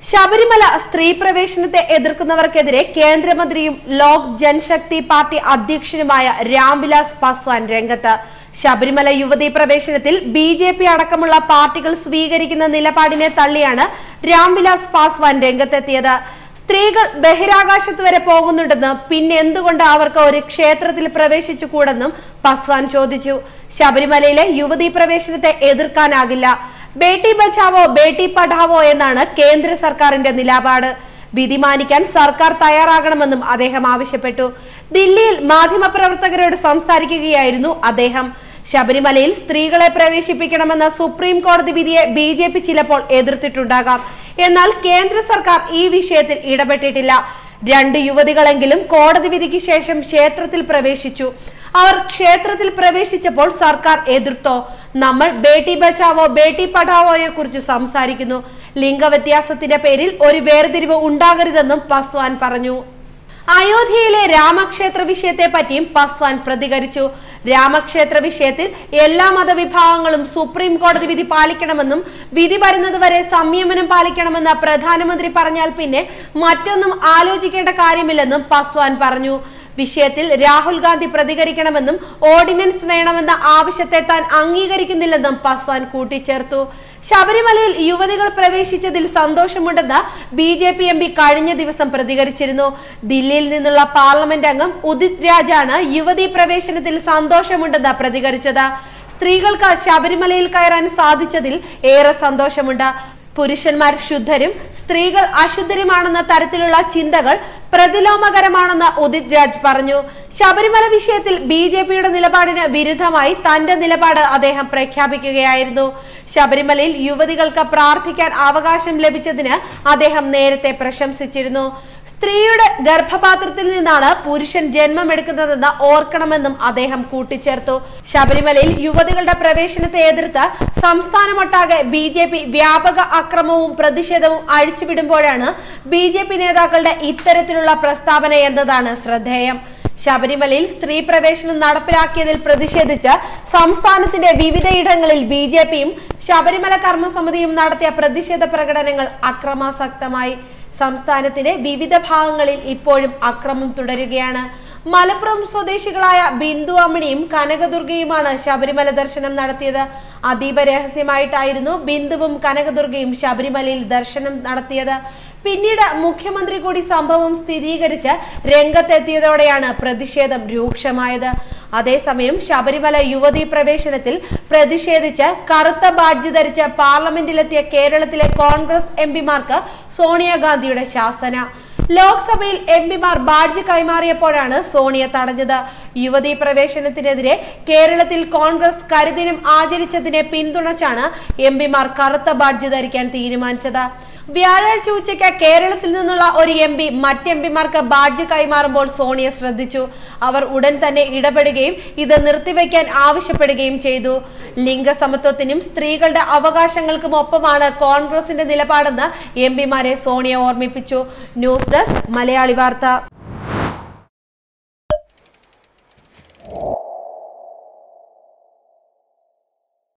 ശബരിമല സ്ത്രീ പ്രവേശനത്തെ എതിർക്കുന്നവർക്കെതിരെ കേന്ദ്രമന്ത്രിയും ലോക് ജനശക്തി പാർട്ടി അധ്യക്ഷനുമായ രാംവിലാസ് പാസ്വാൻ രംഗത്ത്. ശബരിമല യുവതീ പ്രവേശനത്തിൽ ബിജെപി അടക്കമുള്ള പാർട്ടികൾ സ്വീകരിക്കുന്ന നിലപാടിനെ തള്ളിയാണ് രാംവിലാസ് പാസ്വാൻ രംഗത്തെത്തിയത്. സ്ത്രീകൾ ബഹിരാകാശത്ത് വരെ പോകുന്നുണ്ടെന്ന് പിന്നെ എന്തുകൊണ്ട് അവർക്ക് ഒരു ക്ഷേത്രത്തിൽ പ്രവേശിച്ചുകൂടെന്നും പാസ്വാൻ ചോദിച്ചു. ശബരിമലയിലെ യുവതീ പ്രവേശനത്തെ എതിർക്കാനാകില്ല. ബേട്ടി ബച്ചാവോ ബേട്ടി പഠാവോ എന്നാണ് കേന്ദ്ര സർക്കാരിന്റെ നിലപാട്. വിധി മാനിക്കാൻ സർക്കാർ തയ്യാറാകണമെന്നും അദ്ദേഹം ആവശ്യപ്പെട്ടു. ദില്ലിയിൽ മാധ്യമപ്രവർത്തകരോട് സംസാരിക്കുകയായിരുന്നു അദ്ദേഹം. ശബരിമലയിൽ സ്ത്രീകളെ പ്രവേശിപ്പിക്കണമെന്ന സുപ്രീം കോടതി വിധിയെ ബിജെപി ചിലപ്പോൾ എതിർത്തിട്ടുണ്ടാകാം. എന്നാൽ കേന്ദ്ര സർക്കാർ ഈ വിഷയത്തിൽ ഇടപെട്ടിട്ടില്ല. 2 യുവതികളെങ്കിലും കോടതി വിധിക്ക് ശേഷം ക്ഷേത്രത്തിൽ പ്രവേശിച്ചു. അവർ ക്ഷേത്രത്തിൽ പ്രവേശിച്ചപ്പോൾ സർക്കാർ എതിർത്തോ? നമ്മൾ ബേട്ടി ബച്ചാവോ ബേട്ടി പഠാവോയെ കുറിച്ച് സംസാരിക്കുന്നു. ലിംഗവ്യത്യാസത്തിന്റെ പേരിൽ ഒരു വേർതിരിവ് ഉണ്ടാകരുതെന്നും പാസ്വാൻ പറഞ്ഞു. അയോധ്യയിലെ രാമക്ഷേത്ര വിഷയത്തെ പറ്റിയും പാസ്വാൻ പ്രതികരിച്ചു. രാമക്ഷേത്ര വിഷയത്തിൽ എല്ലാ മതവിഭാഗങ്ങളും സുപ്രീം കോടതി വിധി പാലിക്കണമെന്നും വിധി വരുന്നതുവരെ സംയമനം പാലിക്കണമെന്ന് പ്രധാനമന്ത്രി പറഞ്ഞാൽ പിന്നെ മറ്റൊന്നും ആലോചിക്കേണ്ട കാര്യമില്ലെന്നും പാസ്വാൻ പറഞ്ഞു. വിഷയത്തിൽ രാഹുൽ ഗാന്ധി പ്രതികരിക്കണമെന്നും ഓർഡിനൻസ് വേണമെന്ന ആവശ്യത്തെ താൻ അംഗീകരിക്കുന്നില്ലെന്നും പാസ്വാൻ കൂട്ടിച്ചേർത്തു. ശബരിമലയിൽ യുവതികൾ പ്രവേശിച്ചതിൽ സന്തോഷമുണ്ടെന്ന് ബിജെപി എംപി കഴിഞ്ഞ ദിവസം പ്രതികരിച്ചിരുന്നു. ദില്ലിയിൽ നിന്നുള്ള പാർലമെന്റ് അംഗം ഉദിത് രാജാണ് യുവതീ പ്രവേശനത്തിൽ സന്തോഷമുണ്ടെന്ന് പ്രതികരിച്ചത്. സ്ത്രീകൾക്ക് ശബരിമലയിൽ കയറാൻ സാധിച്ചതിൽ ഏറെ സന്തോഷമുണ്ട്. പുരുഷന്മാർ ശുദ്ധരും സ്ത്രീകൾ അശുദ്ധരുമാണെന്ന തരത്തിലുള്ള ചിന്തകൾ പ്രതിലോമകരമാണെന്ന് ഉദിത് രാജ് പറഞ്ഞു. ശബരിമല വിഷയത്തിൽ ബിജെപിയുടെ നിലപാടിന് വിരുദ്ധമായി തന്റെ നിലപാട് അദ്ദേഹം പ്രഖ്യാപിക്കുകയായിരുന്നു. ശബരിമലയിൽ യുവതികൾക്ക് പ്രാർത്ഥിക്കാൻ അവകാശം ലഭിച്ചതിന് അദ്ദേഹം നേരത്തെ പ്രശംസിച്ചിരുന്നു. സ്ത്രീയുടെ ഗർഭപാത്രത്തിൽ നിന്നാണ് പുരുഷൻ ജന്മമെടുക്കുന്നതെന്ന് ഓർക്കണമെന്നും അദ്ദേഹം കൂട്ടിച്ചേർത്തു. ശബരിമലയിൽ യുവതികളുടെ പ്രവേശനത്തെ എതിർത്ത് സംസ്ഥാനമൊട്ടാകെ ബിജെപി വ്യാപക അക്രമവും പ്രതിഷേധവും അഴിച്ചുവിടുമ്പോഴാണ് ബിജെപി നേതാക്കളുടെ ഇത്തരത്തിലുള്ള പ്രസ്താവന എന്നതാണ് ശ്രദ്ധേയം. ശബരിമലയിൽ സ്ത്രീ പ്രവേശനം നടപ്പിലാക്കിയതിൽ പ്രതിഷേധിച്ച് സംസ്ഥാനത്തിന്റെ വിവിധയിടങ്ങളിൽ ബിജെപിയും ശബരിമല കർമ്മസമിതിയും നടത്തിയ പ്രതിഷേധ പ്രകടനങ്ങൾ അക്രമാസക്തമായി. സംസ്ഥാനത്തിന്റെ വിവിധ ഭാഗങ്ങളിൽ ഇപ്പോഴും അക്രമം തുടരുകയാണ്. മലപ്പുറം സ്വദേശികളായ ബിന്ദു അമ്മിണിയും കനകദുർഗയുമാണ് ശബരിമല ദർശനം നടത്തിയത്. അതീവ രഹസ്യമായിട്ടായിരുന്നു ബിന്ദുവും കനകദുർഗയും ശബരിമലയിൽ ദർശനം നടത്തിയത്. പിന്നീട് മുഖ്യമന്ത്രി കൂടി സംഭവം സ്ഥിരീകരിച്ച് രംഗത്തെത്തിയതോടെയാണ് പ്രതിഷേധം രൂക്ഷമായത്. അതേസമയം ശബരിമല യുവതീ പ്രവേശനത്തിൽ പ്രതിഷേധിച്ച് കറുത്ത ബാഡ്ജ് ധരിച്ച് പാർലമെന്റിലെത്തിയ കേരളത്തിലെ കോൺഗ്രസ് എംപിമാർക്ക് സോണിയാഗാന്ധിയുടെ ശാസന. ലോക്സഭയിൽ എംപിമാർ ബാഡ്ജ് കൈമാറിയപ്പോഴാണ് സോണിയ തടഞ്ഞത്. യുവതീ പ്രവേശനത്തിനെതിരെ കേരളത്തിൽ കോൺഗ്രസ് കരിദിനം ആചരിച്ചതിനെ പിന്തുണച്ചാണ് എംപിമാർ കറുത്ത ബാഡ്ജ് ധരിക്കാൻ തീരുമാനിച്ചത്. വ്യാഴാഴ്ച ഉച്ചയ്ക്ക് കേരളത്തിൽ നിന്നുള്ള ഒരു എംപി മറ്റെംപിമാർക്ക് ബാഡ്ജ് കൈമാറുമ്പോൾ സോണിയ ശ്രദ്ധിച്ചു. അവർ ഉടൻ തന്നെ ഇടപെടുകയും ഇത് നിർത്തിവെക്കാൻ ആവശ്യപ്പെടുകയും ചെയ്തു. ലിംഗസമത്വത്തിനും സ്ത്രീകളുടെ അവകാശങ്ങൾക്കും ഒപ്പമാണ് കോൺഗ്രസിന്റെ നിലപാടെന്ന് എംപിമാരെ സോണിയ ഓർമ്മിപ്പിച്ചു. ന്യൂസ് ഡെസ്ക് മലയാളി വാർത്ത.